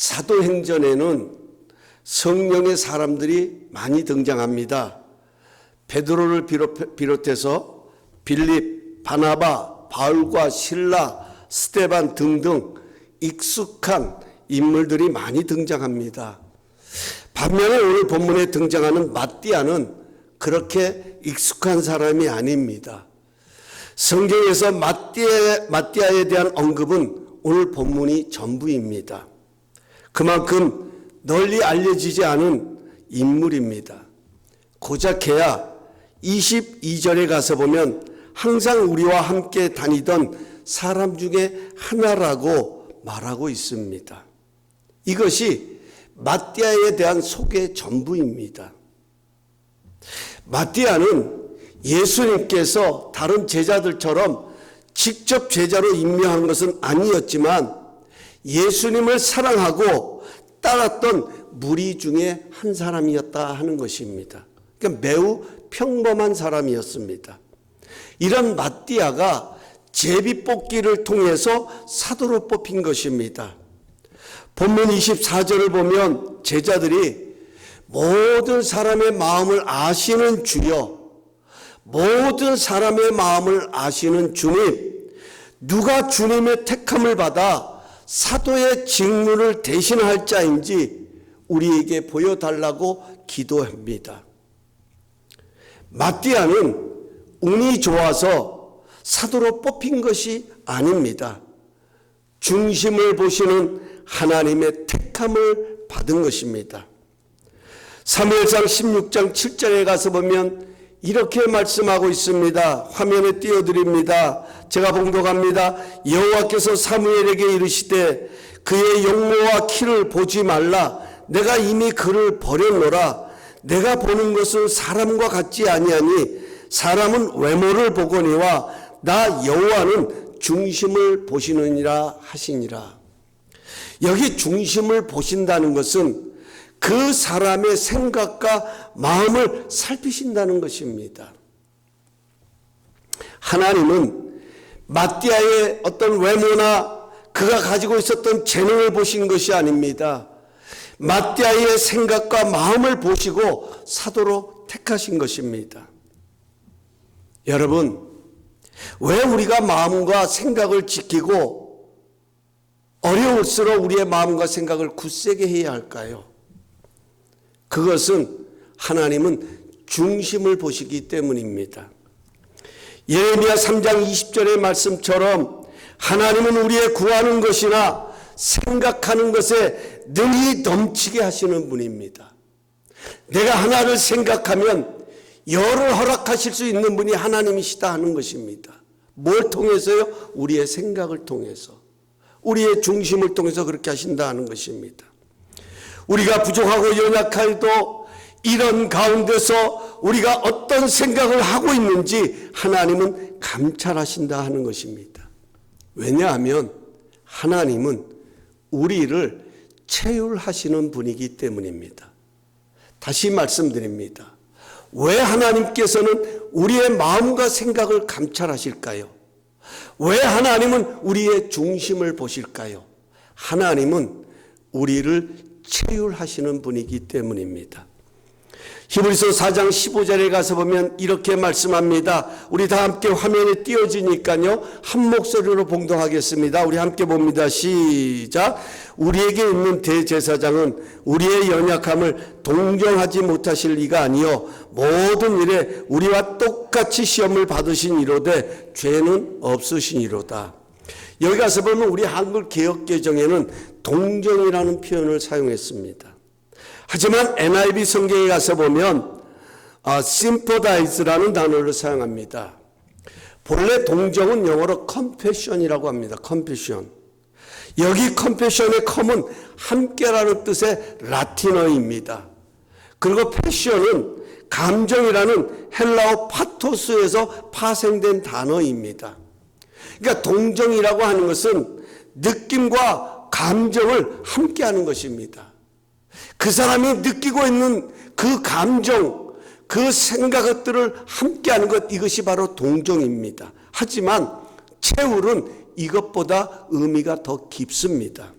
사도행전에는 성령의 사람들이 많이 등장합니다. 베드로를 비롯해서 빌립, 바나바, 바울과 실라, 스데반 등등 익숙한 인물들이 많이 등장합니다. 반면에 오늘 본문에 등장하는 마띠아는 그렇게 익숙한 사람이 아닙니다. 성경에서 마띠아에 대한 언급은 오늘 본문이 전부입니다. 그만큼 널리 알려지지 않은 인물입니다. 고작해야 22절에 가서 보면 항상 우리와 함께 다니던 사람 중에 하나라고 말하고 있습니다. 이것이 마띠아에 대한 소개 전부입니다. 마띠아는 예수님께서 다른 제자들처럼 직접 제자로 임명한 것은 아니었지만 예수님을 사랑하고 따랐던 무리 중에 한 사람이었다 하는 것입니다. 그러니까 매우 평범한 사람이었습니다. 이런 마띠아가 제비뽑기를 통해서 사도로 뽑힌 것입니다. 본문 24절을 보면 제자들이 모든 사람의 마음을 아시는 주여, 모든 사람의 마음을 아시는 주님, 누가 주님의 택함을 받아 사도의 직무를 대신할 자인지 우리에게 보여달라고 기도합니다. 마띠아는 운이 좋아서 사도로 뽑힌 것이 아닙니다. 중심을 보시는 하나님의 택함을 받은 것입니다. 사무엘상 16장 7절에 가서 보면 이렇게 말씀하고 있습니다. 화면에 띄워드립니다. 제가 봉독합니다. 여호와께서 사무엘에게 이르시되 그의 용모와 키를 보지 말라. 내가 이미 그를 버렸노라. 내가 보는 것은 사람과 같지 아니하니 사람은 외모를 보거니와 나 여호와는 중심을 보시느니라 하시니라. 여기 중심을 보신다는 것은 그 사람의 생각과 마음을 살피신다는 것입니다. 하나님은 마띠아의 어떤 외모나 그가 가지고 있었던 재능을 보신 것이 아닙니다. 마띠아의 생각과 마음을 보시고 사도로 택하신 것입니다. 여러분, 왜 우리가 마음과 생각을 지키고 어려울수록 우리의 마음과 생각을 굳세게 해야 할까요? 그것은 하나님은 중심을 보시기 때문입니다. 예레미야 3장 20절의 말씀처럼 하나님은 우리의 구하는 것이나 생각하는 것에 능히 넘치게 하시는 분입니다. 내가 하나를 생각하면 열을 허락하실 수 있는 분이 하나님이시다 하는 것입니다. 뭘 통해서요? 우리의 생각을 통해서, 우리의 중심을 통해서 그렇게 하신다 하는 것입니다. 우리가 부족하고 연약할도 이런 가운데서 우리가 어떤 생각을 하고 있는지 하나님은 감찰하신다 하는 것입니다. 왜냐하면 하나님은 우리를 체휼하시는 분이기 때문입니다. 다시 말씀드립니다. 왜 하나님께서는 우리의 마음과 생각을 감찰하실까요? 왜 하나님은 우리의 중심을 보실까요? 하나님은 우리를 체휼하시는 분이기 때문입니다. 히브리서 4장 15절에 가서 보면 이렇게 말씀합니다. 우리 다 함께 화면에 띄워지니까요, 한 목소리로 봉독하겠습니다. 우리 함께 봅니다. 시작. 우리에게 있는 대제사장은 우리의 연약함을 동정하지 못하실 리가 아니요 모든 일에 우리와 똑같이 시험을 받으신 이로되 죄는 없으시니로다. 여기 가서 보면 우리 한글 개역개정에는 동정이라는 표현을 사용했습니다. 하지만 NIV 성경에 가서 보면 sympathize라는 단어를 사용합니다. 본래 동정은 영어로 compassion이라고 합니다. compassion. 여기 compassion의 com은 함께라는 뜻의 라틴어입니다. 그리고 passion은 감정이라는 헬라어 파토스에서 파생된 단어입니다. 그러니까 동정이라고 하는 것은 느낌과 감정을 함께하는 것입니다. 그 사람이 느끼고 있는 그 감정, 그 생각들을 함께하는 것, 이것이 바로 동정입니다. 하지만 체울은 이것보다 의미가 더 깊습니다.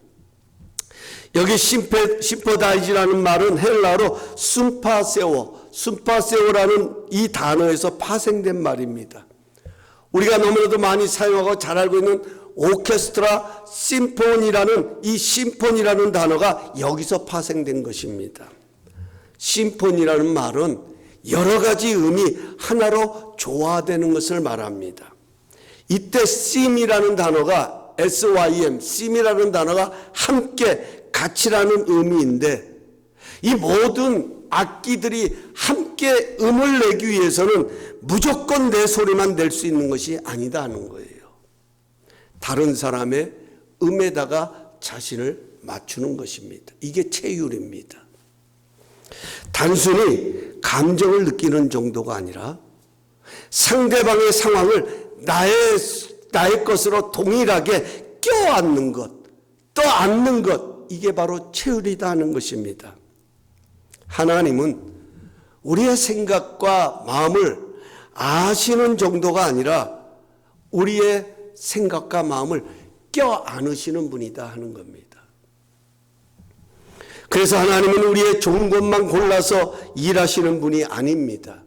여기 심퍼다이지라는 말은 헬라어로 순파세오라는 이 단어에서 파생된 말입니다. 우리가 너무나도 많이 사용하고 잘 알고 있는 오케스트라 심포니라는 이 심포니라는 단어가 여기서 파생된 것입니다. 심포니라는 말은 여러 가지 음이 하나로 조화되는 것을 말합니다. 이때 심이라는 단어가 SYM, 심이라는 단어가 함께 같이라는 의미인데, 이 모든 악기들이 함께 음을 내기 위해서는 무조건 내 소리만 낼 수 있는 것이 아니다 하는 거예요. 다른 사람의 음에다가 자신을 맞추는 것입니다. 이게 체율입니다. 단순히 감정을 느끼는 정도가 아니라 상대방의 상황을 나의 것으로 동일하게 껴안는 것, 떠안는 것, 이게 바로 체율이다 하는 것입니다. 하나님은 우리의 생각과 마음을 아시는 정도가 아니라 우리의 생각과 마음을 껴안으시는 분이다 하는 겁니다. 그래서 하나님은 우리의 좋은 것만 골라서 일하시는 분이 아닙니다.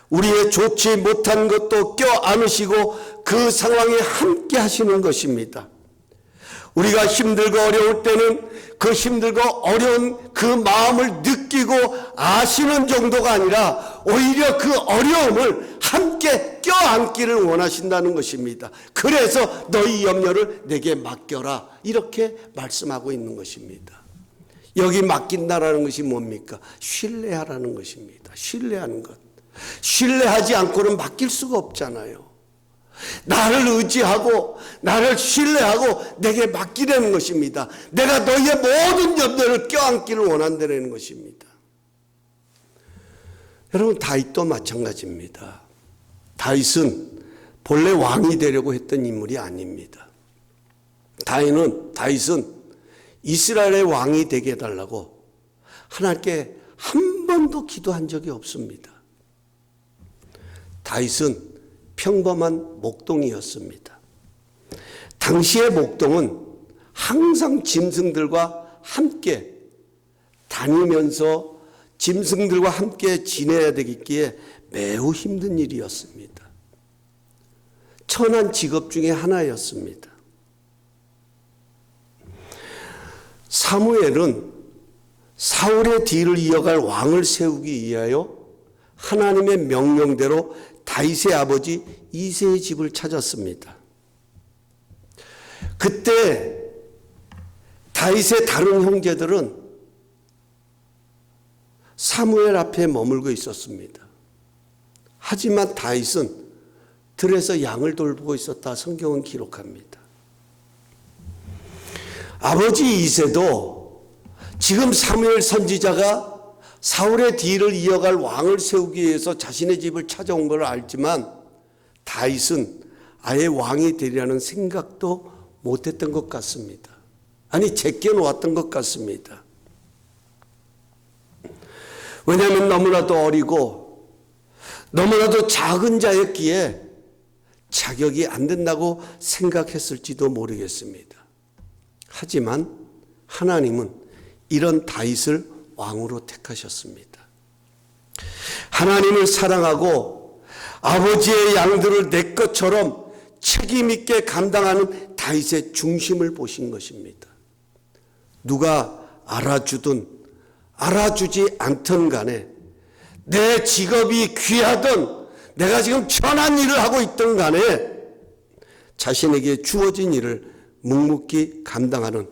우리의 좋지 못한 것도 껴안으시고 그 상황에 함께 하시는 것입니다. 우리가 힘들고 어려울 때는 그 힘들고 어려운 그 마음을 느끼고 아시는 정도가 아니라 오히려 그 어려움을 함께 껴안기를 원하신다는 것입니다. 그래서 너희 염려를 내게 맡겨라, 이렇게 말씀하고 있는 것입니다. 여기 맡긴다라는 것이 뭡니까? 신뢰하라는 것입니다. 신뢰하는 것. 신뢰하지 않고는 맡길 수가 없잖아요. 나를 의지하고 나를 신뢰하고 내게 맡기려는 것입니다. 내가 너희의 모든 염려를 껴안기를 원한다는 것입니다. 여러분, 다윗도 마찬가지입니다. 다윗은 본래 왕이 되려고 했던 인물이 아닙니다. 다윗은 이스라엘의 왕이 되게 해달라고 하나님께 한 번도 기도한 적이 없습니다. 다윗은 평범한 목동이었습니다. 당시의 목동은 항상 짐승들과 함께 다니면서 짐승들과 함께 지내야 되기에 매우 힘든 일이었습니다. 천한 직업 중에 하나였습니다. 사무엘은 사울의 뒤를 이어갈 왕을 세우기 위하여 하나님의 명령대로 다윗의 아버지 이새의 집을 찾았습니다. 그때 다윗의 다른 형제들은 사무엘 앞에 머물고 있었습니다. 하지만 다윗은 들에서 양을 돌보고 있었다 성경은 기록합니다. 아버지 이새도 지금 사무엘 선지자가 사울의 뒤를 이어갈 왕을 세우기 위해서 자신의 집을 찾아온 걸 알지만 다윗은 아예 왕이 되리라는 생각도 못했던 것 같습니다. 아니, 제껴놓았던 것 같습니다. 왜냐하면 너무나도 어리고 너무나도 작은 자였기에 자격이 안 된다고 생각했을지도 모르겠습니다. 하지만 하나님은 이런 다윗을 왕으로 택하셨습니다. 하나님을 사랑하고 아버지의 양들을 내 것처럼 책임 있게 감당하는 다윗의 중심을 보신 것입니다. 누가 알아주든 알아주지 않든 간에 내 직업이 귀하든 내가 지금 천한 일을 하고 있든 간에 자신에게 주어진 일을 묵묵히 감당하는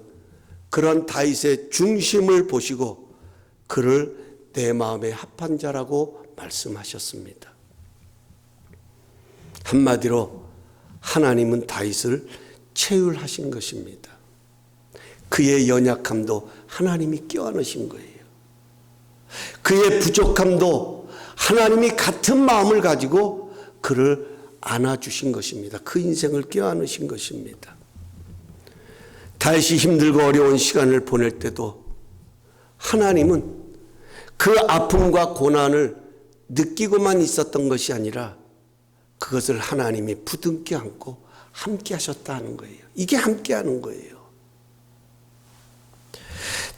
그런 다윗의 중심을 보시고 그를 내 마음에 합한 자라고 말씀하셨습니다. 한마디로 하나님은 다윗을 체휼하신 것입니다. 그의 연약함도 하나님이 껴안으신 거예요. 그의 부족함도 하나님이 같은 마음을 가지고 그를 안아주신 것입니다. 그 인생을 껴안으신 것입니다. 다윗이 힘들고 어려운 시간을 보낼 때도 하나님은 그 아픔과 고난을 느끼고만 있었던 것이 아니라 그것을 하나님이 부둥켜 안고 함께 하셨다는 거예요. 이게 함께 하는 거예요.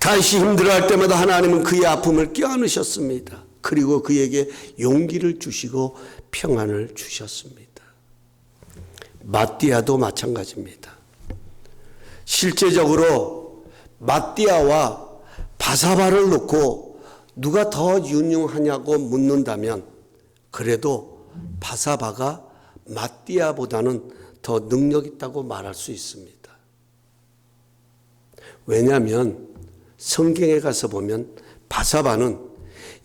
다윗이 힘들어할 때마다 하나님은 그의 아픔을 껴안으셨습니다. 그리고 그에게 용기를 주시고 평안을 주셨습니다. 마띠아도 마찬가지입니다. 실제적으로 마띠아와 바사바를 놓고 누가 더 유능하냐고 묻는다면 그래도 바사바가 마띠아보다는 더 능력 있다고 말할 수 있습니다. 왜냐하면 성경에 가서 보면 바사바는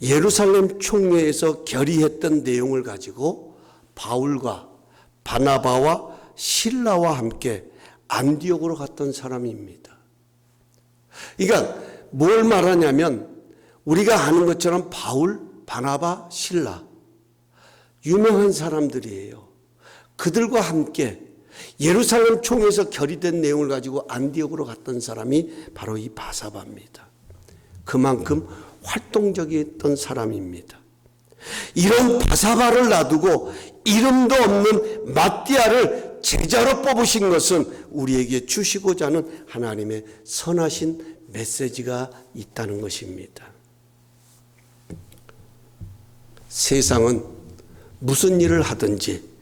예루살렘 총회에서 결의했던 내용을 가지고 바울과 바나바와 실라와 함께 안디옥으로 갔던 사람입니다. 그러니까 뭘 말하냐면 우리가 아는 것처럼 바울, 바나바, 실라 유명한 사람들이에요. 그들과 함께 예루살렘 총회에서 결의된 내용을 가지고 안디옥으로 갔던 사람이 바로 이 바사바입니다. 그만큼 활동적이었던 사람입니다. 이런 바사바를 놔두고 이름도 없는 마띠아를 제자로 뽑으신 것은 우리에게 주시고자 하는 하나님의 선하신 메시지가 있다는 것입니다. 세상은 무슨 일을 하든지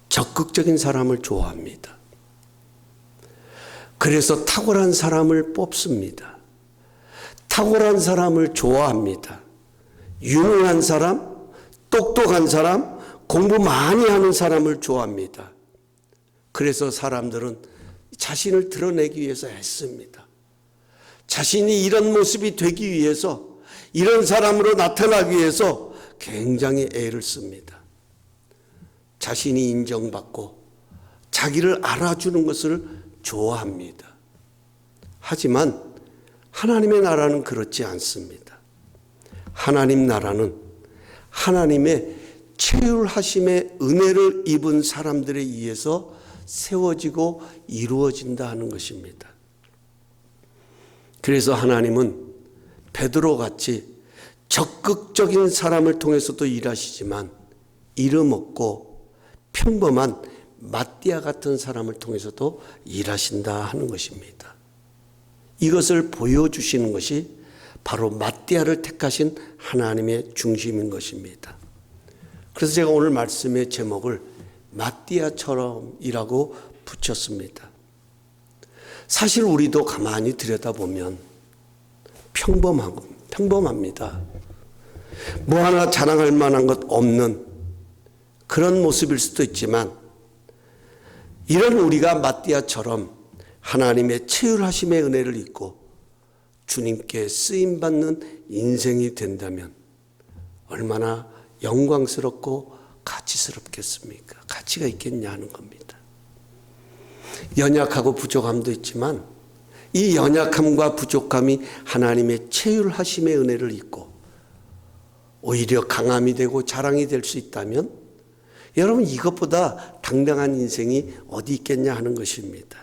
적극적인 사람을 좋아합니다. 그래서 탁월한 사람을 뽑습니다. 탁월한 사람을 좋아합니다. 유능한 사람, 똑똑한 사람, 공부 많이 하는 사람을 좋아합니다. 그래서 사람들은 자신을 드러내기 위해서 애씁니다. 자신이 이런 모습이 되기 위해서, 이런 사람으로 나타나기 위해서 굉장히 애를 씁니다. 자신이 인정받고 자기를 알아주는 것을 좋아합니다. 하지만 하나님의 나라는 그렇지 않습니다. 하나님 나라는 하나님의 체휼하심의 은혜를 입은 사람들에 의해서 세워지고 이루어진다 하는 것입니다. 그래서 하나님은 베드로같이 적극적인 사람을 통해서도 일하시지만 이름 없고 평범한 마띠아 같은 사람을 통해서도 일하신다 하는 것입니다. 이것을 보여주시는 것이 바로 마띠아를 택하신 하나님의 중심인 것입니다. 그래서 제가 오늘 말씀의 제목을 마띠아처럼이라고 붙였습니다. 사실 우리도 가만히 들여다보면 평범합니다. 뭐 하나 자랑할 만한 것 없는 그런 모습일 수도 있지만 이런 우리가 마띠아처럼 하나님의 체휼하심의 은혜를 입고 주님께 쓰임받는 인생이 된다면 얼마나 영광스럽고 가치스럽겠습니까? 가치가 있겠냐 하는 겁니다. 연약하고 부족함도 있지만 이 연약함과 부족함이 하나님의 체휼하심의 은혜를 입고 오히려 강함이 되고 자랑이 될 수 있다면 여러분 이것보다 당당한 인생이 어디 있겠냐 하는 것입니다.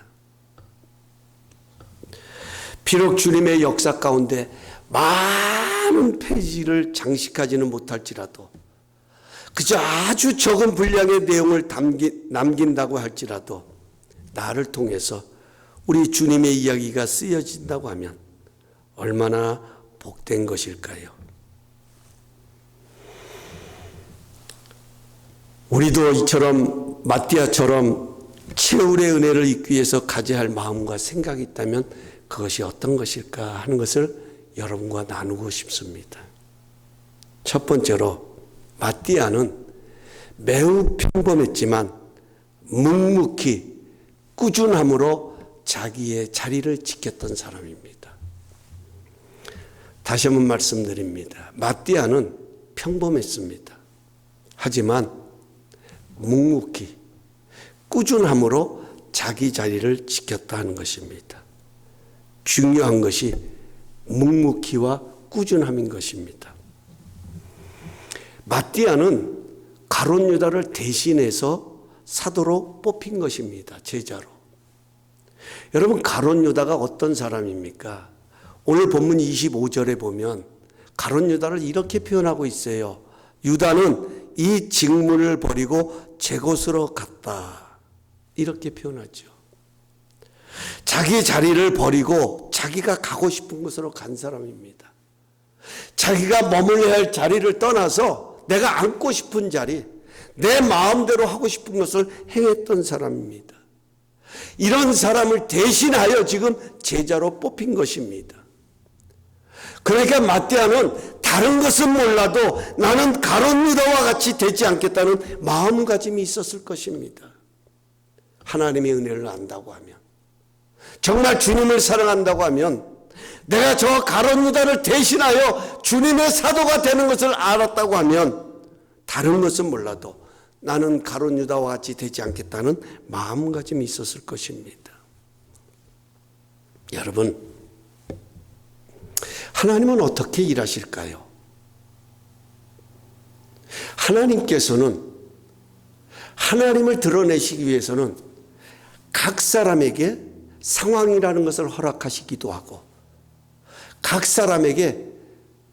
비록 주님의 역사 가운데 많은 페이지를 장식하지는 못할지라도 그저 아주 적은 분량의 내용을 남긴다고 할지라도 나를 통해서 우리 주님의 이야기가 쓰여진다고 하면 얼마나 복된 것일까요? 우리도 이처럼 마띠아처럼 체휼의 은혜를 입기 위해서 가져야 할 마음과 생각이 있다면 그것이 어떤 것일까 하는 것을 여러분과 나누고 싶습니다. 첫 번째로 마띠아는 매우 평범했지만 묵묵히 꾸준함으로 자기의 자리를 지켰던 사람입니다. 다시 한번 말씀드립니다. 마띠아는 평범했습니다. 하지만 묵묵히 꾸준함으로 자기 자리를 지켰다 하는 것입니다. 중요한 것이 묵묵히와 꾸준함인 것입니다. 마띠아는 가룟 유다를 대신해서 사도로 뽑힌 것입니다. 제자로. 여러분 가룟 유다가 어떤 사람입니까? 오늘 본문 25절에 보면 가룟 유다를 이렇게 표현하고 있어요. 유다는 이 직무를 버리고 제 곳으로 갔다. 이렇게 표현하죠. 자기 자리를 버리고 자기가 가고 싶은 곳으로 간 사람입니다. 자기가 머물러야 할 자리를 떠나서 내가 앉고 싶은 자리, 내 마음대로 하고 싶은 것을 행했던 사람입니다. 이런 사람을 대신하여 지금 제자로 뽑힌 것입니다. 그러니까 마태아는 다른 것은 몰라도 나는 가룟 유다와 같이 되지 않겠다는 마음가짐이 있었을 것입니다. 하나님의 은혜를 안다고 하면, 정말 주님을 사랑한다고 하면, 내가 저 가룟 유다를 대신하여 주님의 사도가 되는 것을 알았다고 하면 다른 것은 몰라도 나는 가룟 유다와 같이 되지 않겠다는 마음가짐이 있었을 것입니다. 여러분, 하나님은 어떻게 일하실까요? 하나님께서는 하나님을 드러내시기 위해서는 각 사람에게 상황이라는 것을 허락하시기도 하고 각 사람에게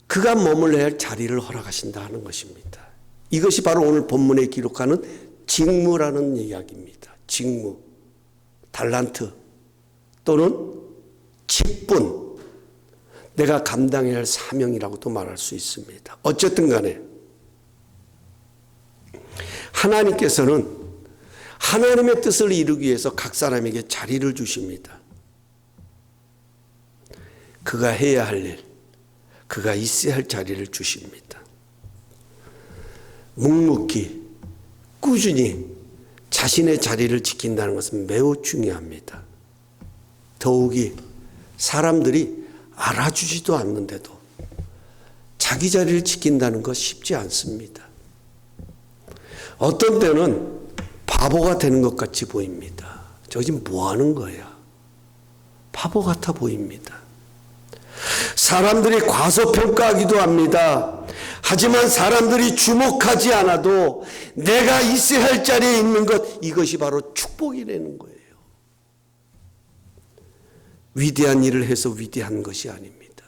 그가 머물러야 할 자리를 허락하신다 하는 것입니다. 이것이 바로 오늘 본문에 기록하는 직무라는 이야기입니다. 직무, 달란트 또는 직분, 내가 감당해야 할 사명이라고도 말할 수 있습니다. 어쨌든 간에 하나님께서는 하나님의 뜻을 이루기 위해서 각 사람에게 자리를 주십니다. 그가 해야 할 일, 그가 있어야 할 자리를 주십니다. 묵묵히 꾸준히 자신의 자리를 지킨다는 것은 매우 중요합니다. 더욱이 사람들이 알아주지도 않는데도 자기 자리를 지킨다는 것 쉽지 않습니다. 어떤 때는 바보가 되는 것 같이 보입니다. 저 지금 뭐 하는 거야? 바보 같아 보입니다. 사람들이 과소평가하기도 합니다. 하지만 사람들이 주목하지 않아도 내가 있어야 할 자리에 있는 것, 이것이 바로 축복이라는 거예요. 위대한 일을 해서 위대한 것이 아닙니다.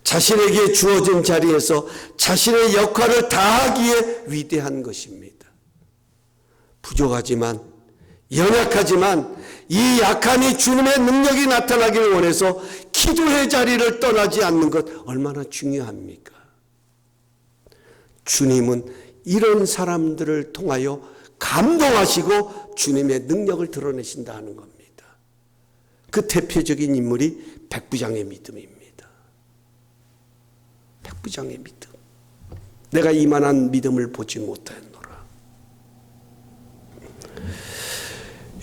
자신에게 주어진 자리에서 자신의 역할을 다하기에 위대한 것입니다. 부족하지만, 연약하지만 이 약함이 주님의 능력이 나타나기를 원해서 기도의 자리를 떠나지 않는 것 얼마나 중요합니까? 주님은 이런 사람들을 통하여 감동하시고 주님의 능력을 드러내신다 하는 겁니다. 그 대표적인 인물이 백부장의 믿음입니다. 백부장의 믿음. 내가 이만한 믿음을 보지 못하였노라.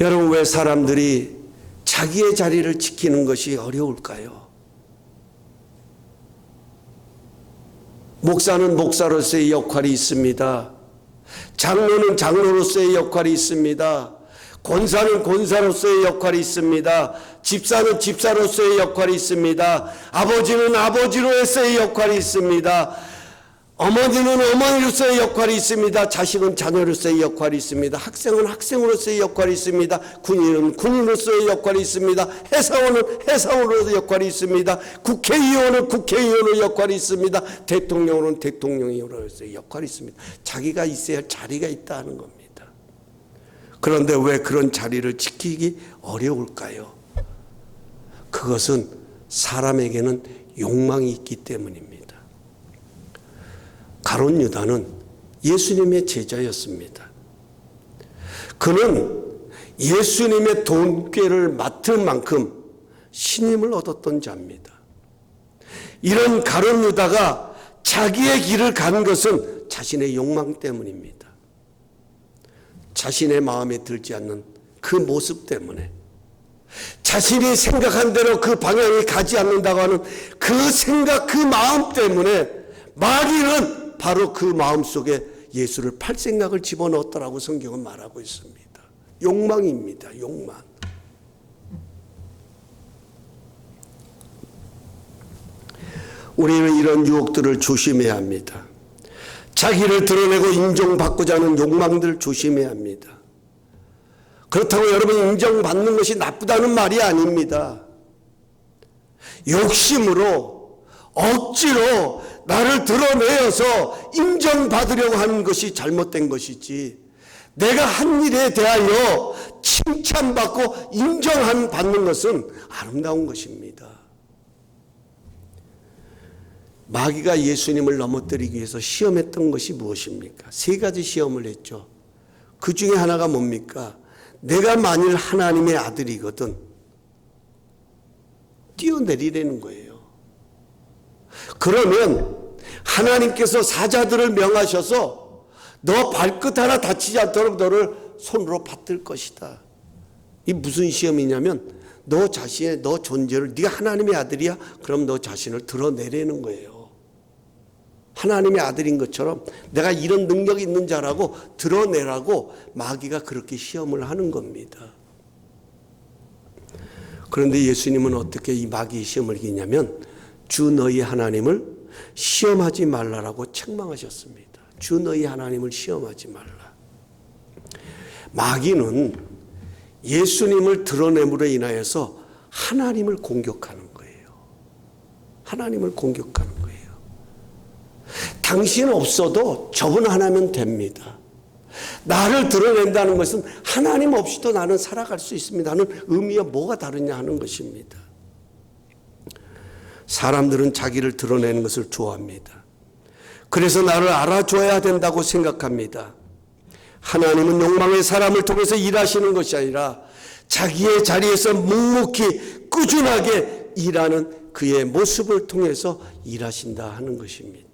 여러분, 왜 사람들이 자기의 자리를 지키는 것이 어려울까요? 목사는 목사로서의 역할이 있습니다. 장로는 장로로서의 역할이 있습니다. 권사는 권사로서의 역할이 있습니다. 집사는 집사로서의 역할이 있습니다. 아버지는 아버지로서의 역할이 있습니다. 어머니는 어머니로서의 역할이 있습니다. 자식은 자녀로서의 역할이 있습니다. 학생은 학생으로서의 역할이 있습니다. 군인은 군인으로서의 역할이 있습니다. 회사원은 회사원으로서의 역할이 있습니다. 국회의원은 국회의원의 역할이 있습니다. 대통령은 대통령으로서의 역할이 있습니다. 자기가 있어야 할 자리가 있다는 겁니다. 그런데 왜 그런 자리를 지키기 어려울까요? 그것은 사람에게는 욕망이 있기 때문입니다. 가룟 유다는 예수님의 제자였습니다. 그는 예수님의 돈꾀를 맡을 만큼 신임을 얻었던 자입니다. 이런 가룟 유다가 자기의 길을 간 것은 자신의 욕망 때문입니다. 자신의 마음에 들지 않는 그 모습 때문에, 자신이 생각한 대로 그 방향이 가지 않는다고 하는 그 생각, 그 마음 때문에 마귀는 바로 그 마음속에 예수를 팔 생각을 집어넣었다라고 성경은 말하고 있습니다. 욕망입니다. 욕망. 우리는 이런 유혹들을 조심해야 합니다. 자기를 드러내고 인정받고자 하는 욕망들을 조심해야 합니다. 그렇다고 여러분 인정받는 것이 나쁘다는 말이 아닙니다. 욕심으로 억지로 나를 드러내어서 인정받으려고 하는 것이 잘못된 것이지, 내가 한 일에 대하여 칭찬받고 인정받는 것은 아름다운 것입니다. 마귀가 예수님을 넘어뜨리기 위해서 시험했던 것이 무엇입니까? 세 가지 시험을 했죠. 그 중에 하나가 뭡니까? 내가 만일 하나님의 아들이거든 뛰어내리라는 거예요. 그러면 하나님께서 사자들을 명하셔서 너 발끝 하나 다치지 않도록 너를 손으로 받들 것이다. 이 무슨 시험이냐면 너 자신의 너 존재를, 네가 하나님의 아들이야? 그럼 너 자신을 드러내라는 거예요. 하나님의 아들인 것처럼 내가 이런 능력이 있는 자라고 드러내라고 마귀가 그렇게 시험을 하는 겁니다. 그런데 예수님은 어떻게 이 마귀의 시험을 이기냐면 주 너희 하나님을 시험하지 말라라고 책망하셨습니다. 주 너희 하나님을 시험하지 말라. 마귀는 예수님을 드러냄으로 인하여서 하나님을 공격하는 거예요. 하나님을 공격하는 거예요. 당신 없어도 저분 하나면 됩니다. 나를 드러낸다는 것은 하나님 없이도 나는 살아갈 수 있습니다 하는 의미와 뭐가 다르냐 하는 것입니다. 사람들은 자기를 드러내는 것을 좋아합니다. 그래서 나를 알아줘야 된다고 생각합니다. 하나님은 욕망의 사람을 통해서 일하시는 것이 아니라 자기의 자리에서 묵묵히 꾸준하게 일하는 그의 모습을 통해서 일하신다 하는 것입니다.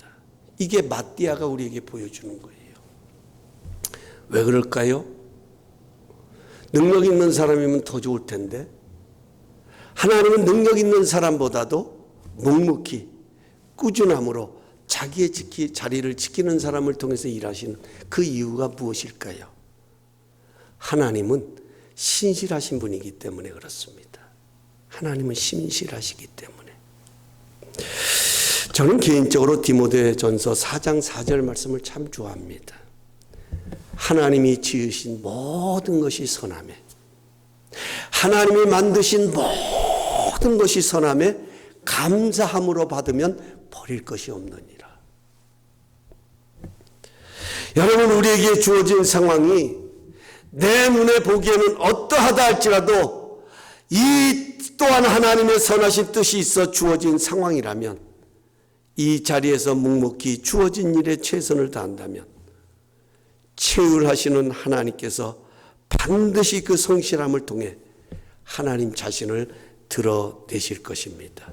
이게 마띠아가 우리에게 보여주는 거예요. 왜 그럴까요? 능력 있는 사람이면 더 좋을 텐데 하나님은 능력 있는 사람보다도 묵묵히 꾸준함으로 자기의 자리를 지키는 사람을 통해서 일하시는 그 이유가 무엇일까요? 하나님은 신실하신 분이기 때문에 그렇습니다. 하나님은 신실하시기 때문에. 저는 개인적으로 디모데전서 4장 4절 말씀을 참 좋아합니다. 하나님이 지으신 모든 것이 선하며 하나님이 만드신 모든 것이 선하며 감사함으로 받으면 버릴 것이 없느니라. 여러분, 우리에게 주어진 상황이 내 눈에 보기에는 어떠하다 할지라도 이 또한 하나님의 선하신 뜻이 있어 주어진 상황이라면 이 자리에서 묵묵히 주어진 일에 최선을 다한다면 채울하시는 하나님께서 반드시 그 성실함을 통해 하나님 자신을 드러내실 것입니다.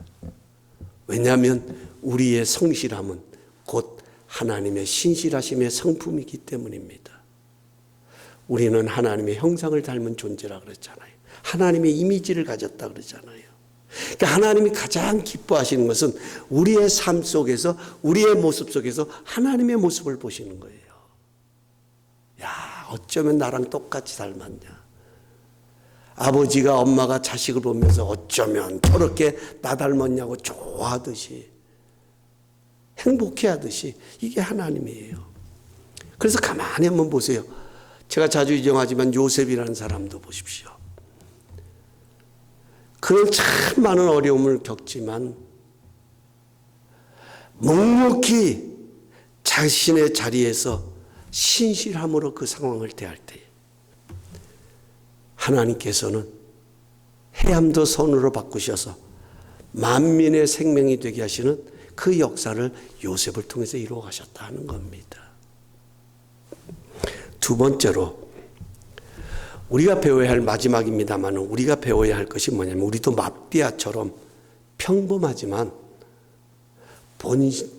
왜냐하면 우리의 성실함은 곧 하나님의 신실하심의 성품이기 때문입니다. 우리는 하나님의 형상을 닮은 존재라 그랬잖아요. 하나님의 이미지를 가졌다 그러잖아요. 그러니까 하나님이 가장 기뻐하시는 것은 우리의 삶 속에서, 우리의 모습 속에서 하나님의 모습을 보시는 거예요. 야, 어쩌면 나랑 똑같이 닮았냐. 아버지가 엄마가 자식을 보면서 어쩌면 저렇게 나 닮았냐고 좋아하듯이, 행복해하듯이 이게 하나님이에요. 그래서 가만히 한번 보세요. 제가 자주 인정하지만 요셉이라는 사람도 보십시오. 그는 참 많은 어려움을 겪지만 묵묵히 자신의 자리에서 신실함으로 그 상황을 대할 때 하나님께서는 해함도 선으로 바꾸셔서 만민의 생명이 되게 하시는 그 역사를 요셉을 통해서 이루어 가셨다 하는 겁니다. 두 번째로 우리가 배워야 할, 마지막입니다만 우리가 배워야 할 것이 뭐냐면 우리도 마띠아처럼 평범하지만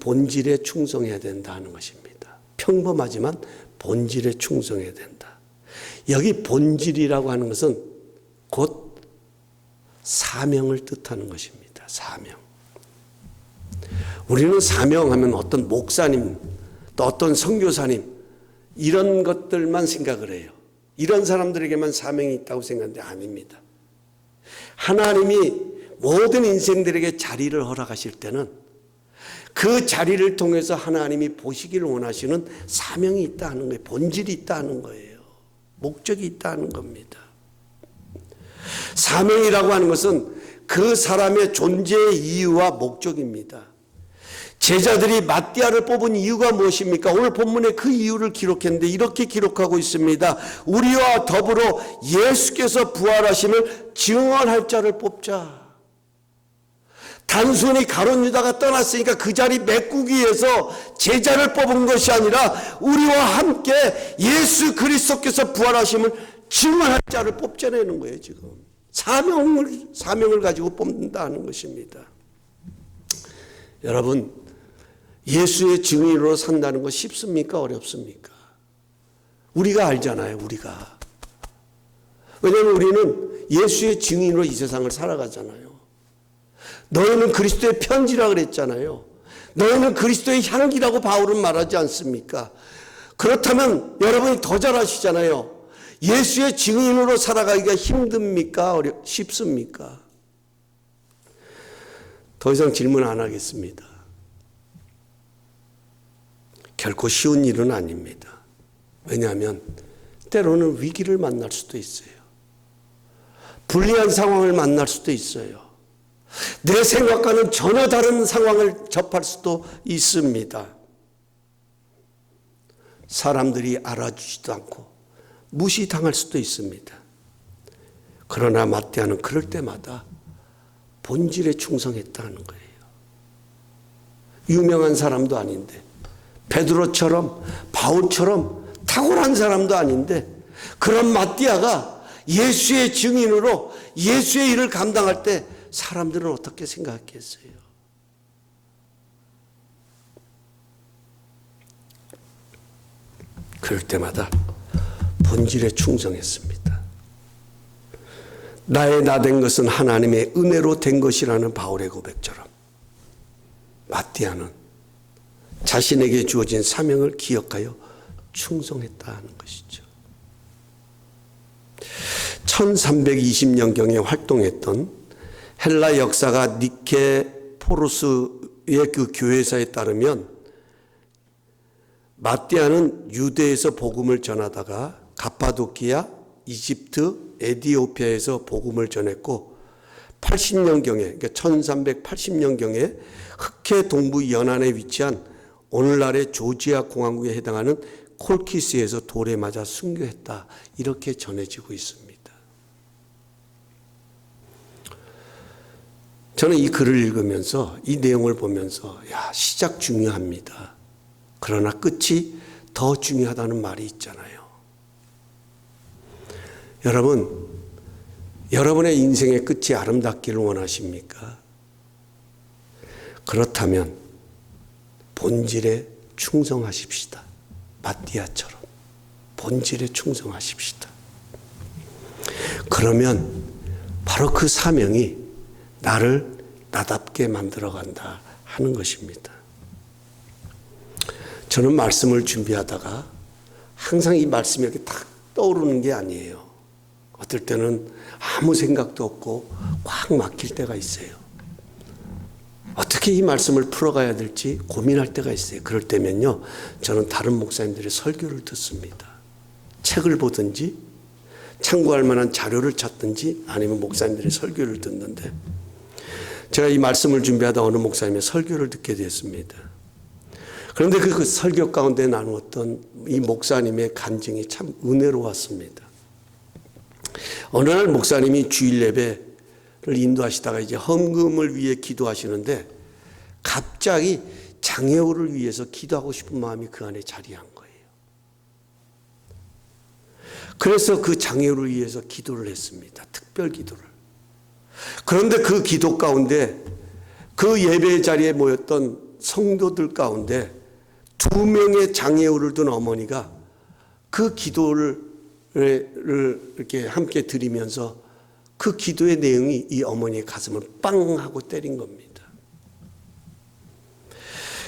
본질에 충성해야 된다 하는 것입니다. 평범하지만 본질에 충성해야 된다. 여기 본질이라고 하는 것은 곧 사명을 뜻하는 것입니다. 사명. 우리는 사명하면 어떤 목사님 또 어떤 선교사님 이런 것들만 생각을 해요. 이런 사람들에게만 사명이 있다고 생각하는데 아닙니다. 하나님이 모든 인생들에게 자리를 허락하실 때는 그 자리를 통해서 하나님이 보시기를 원하시는 사명이 있다 하는 거예요. 본질이 있다 하는 거예요. 목적이 있다 하는 겁니다. 사명이라고 하는 것은 그 사람의 존재의 이유와 목적입니다. 제자들이 마띠아를 뽑은 이유가 무엇입니까? 오늘 본문에 그 이유를 기록했는데 이렇게 기록하고 있습니다. 우리와 더불어 예수께서 부활하심을 증언할 자를 뽑자. 단순히 가룟 유다가 떠났으니까 그 자리 메꾸기 위해서 제자를 뽑은 것이 아니라 우리와 함께 예수 그리스도께서 부활하심을 증언할 자를 뽑자는 거예요. 지금 사명을 가지고 뽑는다는 것입니다. 여러분, 예수의 증인으로 산다는 거 쉽습니까? 어렵습니까? 우리가 알잖아요. 우리가. 왜냐하면 우리는 예수의 증인으로 이 세상을 살아가잖아요. 너희는 그리스도의 편지라 그랬잖아요. 너희는 그리스도의 향기라고 바울은 말하지 않습니까? 그렇다면 여러분이 더 잘 아시잖아요. 예수의 증인으로 살아가기가 힘듭니까? 쉽습니까? 더 이상 질문 안 하겠습니다. 결코 쉬운 일은 아닙니다. 왜냐하면 때로는 위기를 만날 수도 있어요. 불리한 상황을 만날 수도 있어요. 내 생각과는 전혀 다른 상황을 접할 수도 있습니다. 사람들이 알아주지도 않고 무시당할 수도 있습니다. 그러나 마띠아는 그럴 때마다 본질에 충성했다는 거예요. 유명한 사람도 아닌데, 베드로처럼 바울처럼 탁월한 사람도 아닌데, 그런 마띠아가 예수의 증인으로 예수의 일을 감당할 때 사람들은 어떻게 생각했겠어요? 그럴 때마다 본질에 충성했습니다. 나의 나 된 것은 하나님의 은혜로 된 것이라는 바울의 고백처럼 마띠아는 자신에게 주어진 사명을 기억하여 충성했다는 것이죠. 1320년경에 활동했던 헬라 역사가 니케포로스의 그 교회사에 따르면 마띠아는 유대에서 복음을 전하다가 가파도키아, 이집트, 에디오피아에서 복음을 전했고 80년경에, 그러니까 1380년경에 흑해 동부 연안에 위치한 오늘날의 조지아 공화국에 해당하는 콜키스에서 돌에 맞아 순교했다. 이렇게 전해지고 있습니다. 저는 이 글을 읽으면서 이 내용을 보면서 시작 중요합니다. 그러나 끝이 더 중요하다는 말이 있잖아요. 여러분, 여러분의 인생의 끝이 아름답기를 원하십니까? 그렇다면 본질에 충성하십시다. 마띠아처럼 본질에 충성하십시다. 그러면 바로 그 사명이 나를 나답게 만들어간다 하는 것입니다. 저는 말씀을 준비하다가 항상 이 말씀이 이렇게 탁 떠오르는 게 아니에요. 어떨 때는 아무 생각도 없고 꽉 막힐 때가 있어요. 어떻게 이 말씀을 풀어가야 될지 고민할 때가 있어요. 그럴 때면요, 저는 다른 목사님들의 설교를 듣습니다. 책을 보든지 참고할 만한 자료를 찾든지 아니면 목사님들의 설교를 듣는데, 제가 이 말씀을 준비하다 어느 목사님의 설교를 듣게 됐습니다. 그런데 그 설교 가운데 나누었던 이 목사님의 간증이 참 은혜로웠습니다. 어느 날 목사님이 주일 예배를 인도하시다가 이제 헌금을 위해 기도하시는데 갑자기 장애우를 위해서 기도하고 싶은 마음이 그 안에 자리한 거예요. 그래서 그 장애우를 위해서 기도를 했습니다. 특별 기도를. 그런데 그 기도 가운데 그 예배 자리에 모였던 성도들 가운데 2명의 장애우를 둔 어머니가 그 기도를 이렇게 함께 드리면서 그 기도의 내용이 이 어머니의 가슴을 빵 하고 때린 겁니다.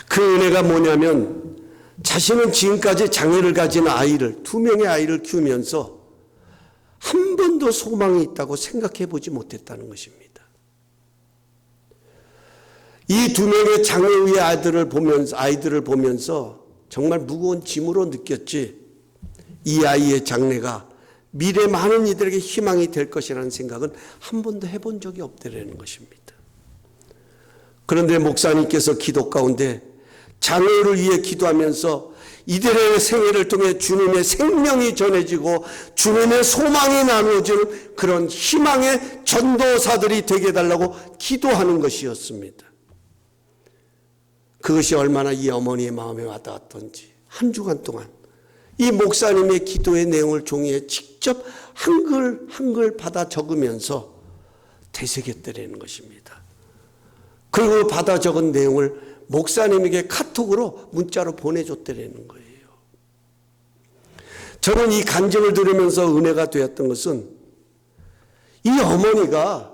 그 은혜가 뭐냐면 자신은 지금까지 장애를 가진 아이를 2명의 아이를 키우면서 한 번도 소망이 있다고 생각해 보지 못했다는 것입니다. 이 2명의 장애우의 아이들을 보면서 정말 무거운 짐으로 느꼈지, 이 아이의 장래가 미래 많은 이들에게 희망이 될 것이라는 생각은 한 번도 해본 적이 없다는 것입니다. 그런데 목사님께서 기도 가운데 자녀를 위해 기도하면서 이들의 생애를 통해 주님의 생명이 전해지고 주님의 소망이 나누어지는 그런 희망의 전도사들이 되게 해달라고 기도하는 것이었습니다. 그것이 얼마나 이 어머니의 마음에 와닿았던지 한 주간 동안 이 목사님의 기도의 내용을 종이에 직접 한글 한글 받아 적으면서 되새겼더라는 것입니다. 그리고 받아 적은 내용을 목사님에게 카톡으로 문자로 보내줬더라는 거예요. 저는 이 간증을 들으면서 은혜가 되었던 것은 이 어머니가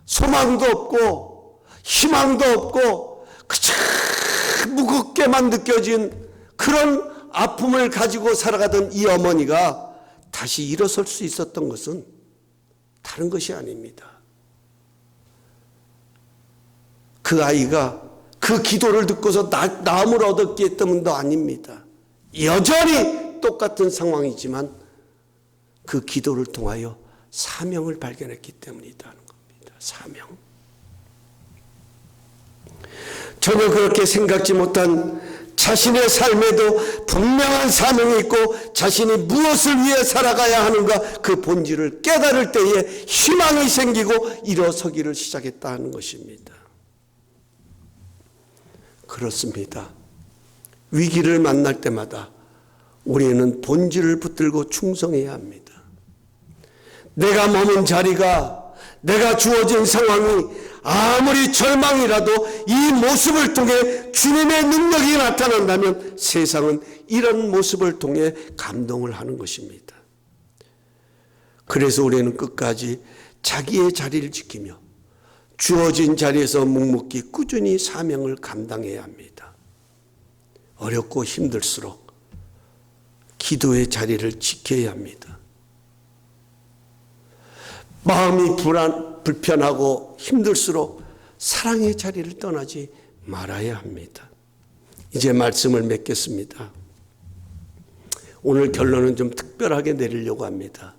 소망도 없고 희망도 없고 그저 무겁게만 느껴진 그런 아픔을 가지고 살아가던 이 어머니가 다시 일어설 수 있었던 것은 다른 것이 아닙니다. 그 아이가 그 기도를 듣고서 나음을 얻었기 때문도 아닙니다. 여전히 똑같은 상황이지만 그 기도를 통하여 사명을 발견했기 때문이라는 겁니다. 사명. 전혀 그렇게 생각지 못한 자신의 삶에도 분명한 사명이 있고 자신이 무엇을 위해 살아가야 하는가 그 본질을 깨달을 때에 희망이 생기고 일어서기를 시작했다 하는 것입니다. 그렇습니다. 위기를 만날 때마다 우리는 본질을 붙들고 충성해야 합니다. 내가 머문 자리가, 내가 주어진 상황이 아무리 절망이라도 이 모습을 통해 주님의 능력이 나타난다면 세상은 이런 모습을 통해 감동을 하는 것입니다. 그래서 우리는 끝까지 자기의 자리를 지키며 주어진 자리에서 묵묵히 꾸준히 사명을 감당해야 합니다. 어렵고 힘들수록 기도의 자리를 지켜야 합니다. 마음이 불편하고 힘들수록 사랑의 자리를 떠나지 말아야 합니다. 이제 말씀을 맺겠습니다. 오늘 결론은 좀 특별하게 내리려고 합니다.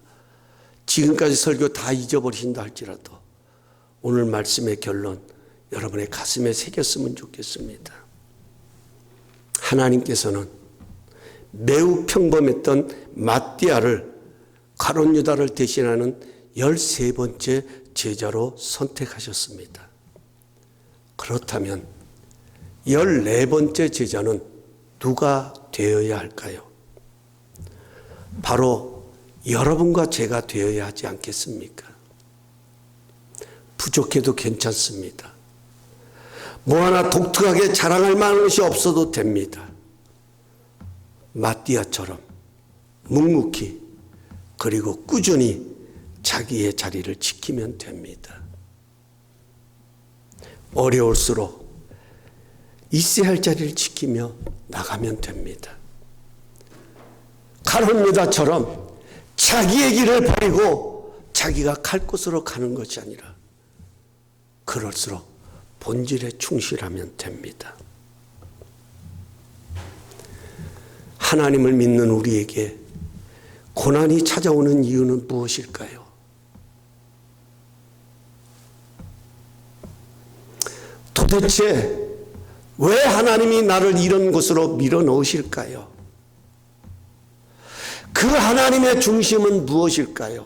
지금까지 설교 다 잊어버리신다 할지라도 오늘 말씀의 결론 여러분의 가슴에 새겼으면 좋겠습니다. 하나님께서는 매우 평범했던 마띠아를 가룟 유다를 대신하는 13번째 제자로 선택하셨습니다. 그렇다면 14번째 제자는 누가 되어야 할까요? 바로 여러분과 제가 되어야 하지 않겠습니까? 부족해도 괜찮습니다. 뭐 하나 독특하게 자랑할 만한 것이 없어도 됩니다. 마띠아처럼 묵묵히 그리고 꾸준히 자기의 자리를 지키면 됩니다. 어려울수록 있어야 할 자리를 지키며 나가면 됩니다. 가룟 유다처럼 자기의 길을 버리고 자기가 갈 곳으로 가는 것이 아니라 그럴수록 본질에 충실하면 됩니다. 하나님을 믿는 우리에게 고난이 찾아오는 이유는 무엇일까요? 도대체 왜 하나님이 나를 이런 곳으로 밀어넣으실까요? 그 하나님의 중심은 무엇일까요?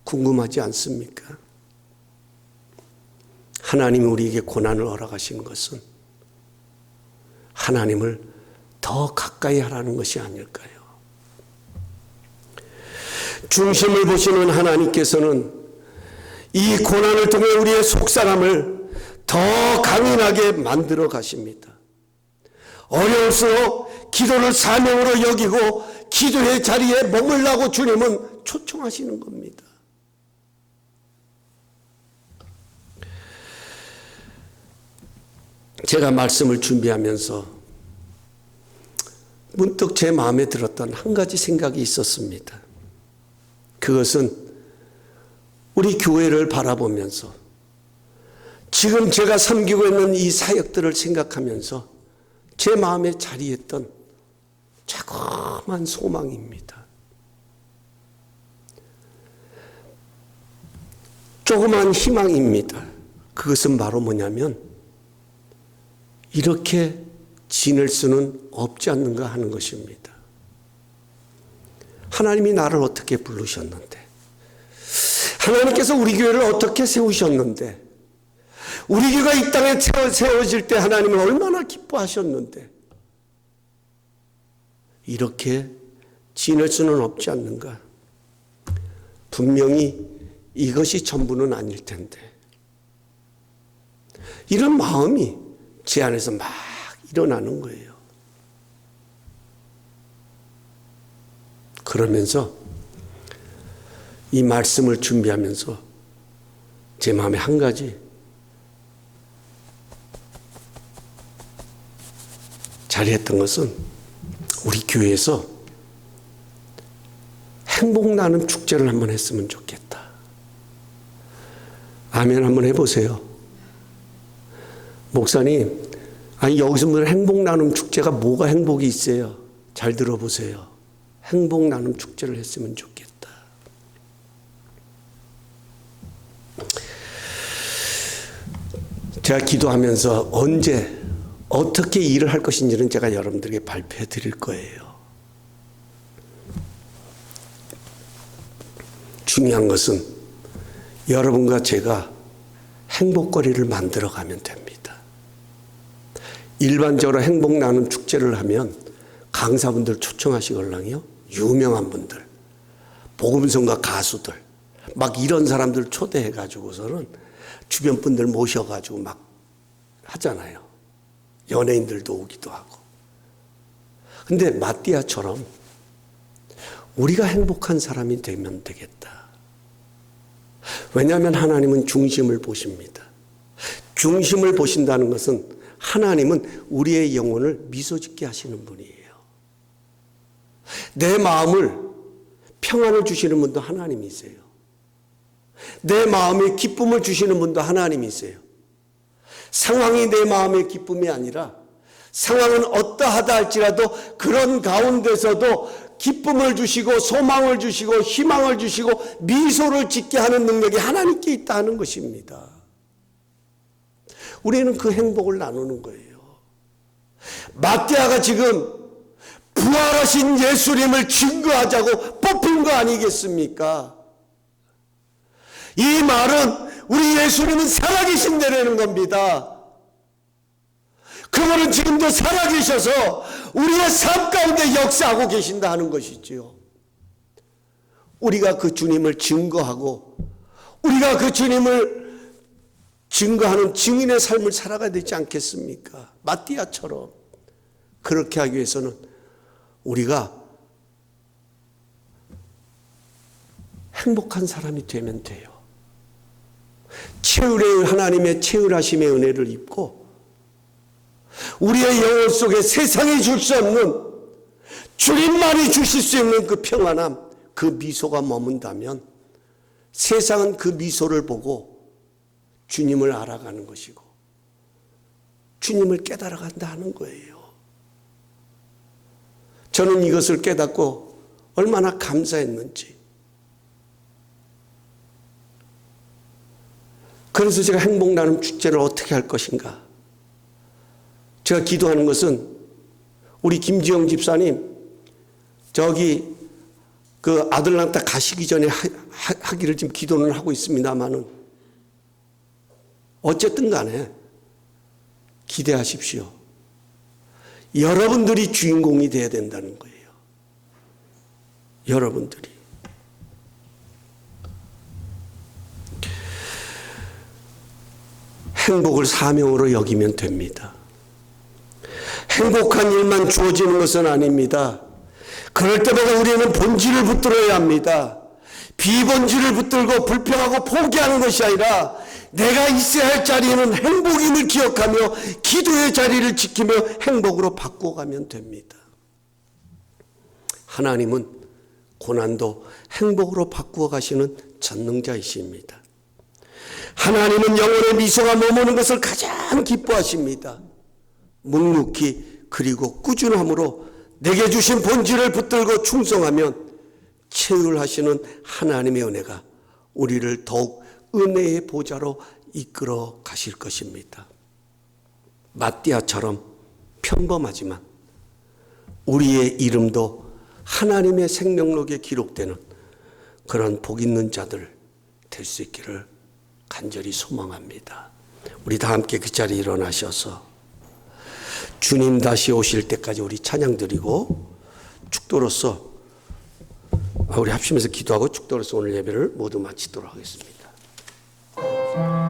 궁금하지 않습니까? 하나님이 우리에게 고난을 허락하신 것은 하나님을 더 가까이 하라는 것이 아닐까요? 중심을 보시는 하나님께서는 이 고난을 통해 우리의 속사람을 더 강인하게 만들어 가십니다. 어려울수록 기도를 사명으로 여기고 기도의 자리에 머물라고 주님은 초청하시는 겁니다. 제가 말씀을 준비하면서 문득 제 마음에 들었던 한 가지 생각이 있었습니다. 그것은 우리 교회를 바라보면서 지금 제가 섬기고 있는 이 사역들을 생각하면서 제 마음에 자리했던 자그마한 소망입니다. 조그만 희망입니다. 그것은 바로 뭐냐면 이렇게 지낼 수는 없지 않는가 하는 것입니다. 하나님이 나를 어떻게 부르셨는데, 하나님께서 우리 교회를 어떻게 세우셨는데, 우리 교회가 이 땅에 세워질 때 하나님은 얼마나 기뻐하셨는데, 이렇게 지낼 수는 없지 않는가. 분명히 이것이 전부는 아닐 텐데, 이런 마음이 제 안에서 막 일어나는 거예요. 그러면서 이 말씀을 준비하면서 제 마음에 한 가지 자리했던 것은 우리 교회에서 행복 나눔 축제를 한번 했으면 좋겠다. 아멘 한번 해보세요. 목사님, 아니 여기서 무슨 행복 나눔 축제가 뭐가 행복이 있어요? 잘 들어보세요. 행복 나눔 축제를 했으면 좋겠다. 제가 기도하면서 언제 어떻게 일을 할 것인지는 제가 여러분들에게 발표해 드릴 거예요. 중요한 것은 여러분과 제가 행복거리를 만들어가면 됩니다. 일반적으로 행복 나눔 축제를 하면 강사분들 초청하시걸랑요. 유명한 분들, 복음성가 가수들, 막 이런 사람들 초대해가지고서는 주변 분들 모셔가지고 막 하잖아요. 연예인들도 오기도 하고. 근데 마띠아처럼 우리가 행복한 사람이 되면 되겠다. 왜냐하면 하나님은 중심을 보십니다. 중심을 보신다는 것은 하나님은 우리의 영혼을 미소 짓게 하시는 분이에요. 내 마음을 평안을 주시는 분도 하나님이세요. 내 마음에 기쁨을 주시는 분도 하나님이세요. 상황이 내 마음의 기쁨이 아니라 상황은 어떠하다 할지라도 그런 가운데서도 기쁨을 주시고 소망을 주시고 희망을 주시고 미소를 짓게 하는 능력이 하나님께 있다 하는 것입니다. 우리는 그 행복을 나누는 거예요. 마띠아가 지금 부활하신 예수님을 증거하자고 뽑힌 거 아니겠습니까? 이 말은 우리 예수님은 살아계신다는 겁니다. 그분은 지금도 살아계셔서 우리의 삶 가운데 역사하고 계신다 하는 것이지요. 우리가 그 주님을 증거하고 우리가 그 주님을 증거하는 증인의 삶을 살아가야 되지 않겠습니까? 마띠아처럼. 그렇게 하기 위해서는 우리가 행복한 사람이 되면 돼요. 하나님의 채울하심의 은혜를 입고 우리의 영혼 속에 세상이 줄 수 없는 주님만이 주실 수 있는 그 평안함, 그 미소가 머문다면 세상은 그 미소를 보고 주님을 알아가는 것이고 주님을 깨달아간다 하는 거예요. 저는 이것을 깨닫고 얼마나 감사했는지. 그래서 제가 행복 나눔 축제를 어떻게 할 것인가. 제가 기도하는 것은 우리 김지영 집사님 저기 그 아틀란타 가시기 전에 하기를 지금 기도는 하고 있습니다만은 어쨌든 간에 기대하십시오. 여러분들이 주인공이 되어야 된다는 거예요. 여러분들이. 행복을 사명으로 여기면 됩니다. 행복한 일만 주어지는 것은 아닙니다. 그럴 때마다 우리는 본질을 붙들어야 합니다. 비본질을 붙들고 불평하고 포기하는 것이 아니라 내가 있어야 할 자리에는 행복임을 기억하며 기도의 자리를 지키며 행복으로 바꿔가면 됩니다. 하나님은 고난도 행복으로 바꾸어 가시는 전능자이십니다. 하나님은 영혼의 미소가 머무는 것을 가장 기뻐하십니다. 묵묵히 그리고 꾸준함으로 내게 주신 본질을 붙들고 충성하면 채울하시는 하나님의 은혜가 우리를 더욱 은혜의 보좌로 이끌어 가실 것입니다. 마띠아처럼 평범하지만 우리의 이름도 하나님의 생명록에 기록되는 그런 복 있는 자들 될 수 있기를 간절히 소망합니다. 우리 다 함께 그 자리에 일어나셔서 주님 다시 오실 때까지 우리 찬양 드리고 축도로서 우리 합심해서 기도하고 축도로서 오늘 예배를 모두 마치도록 하겠습니다.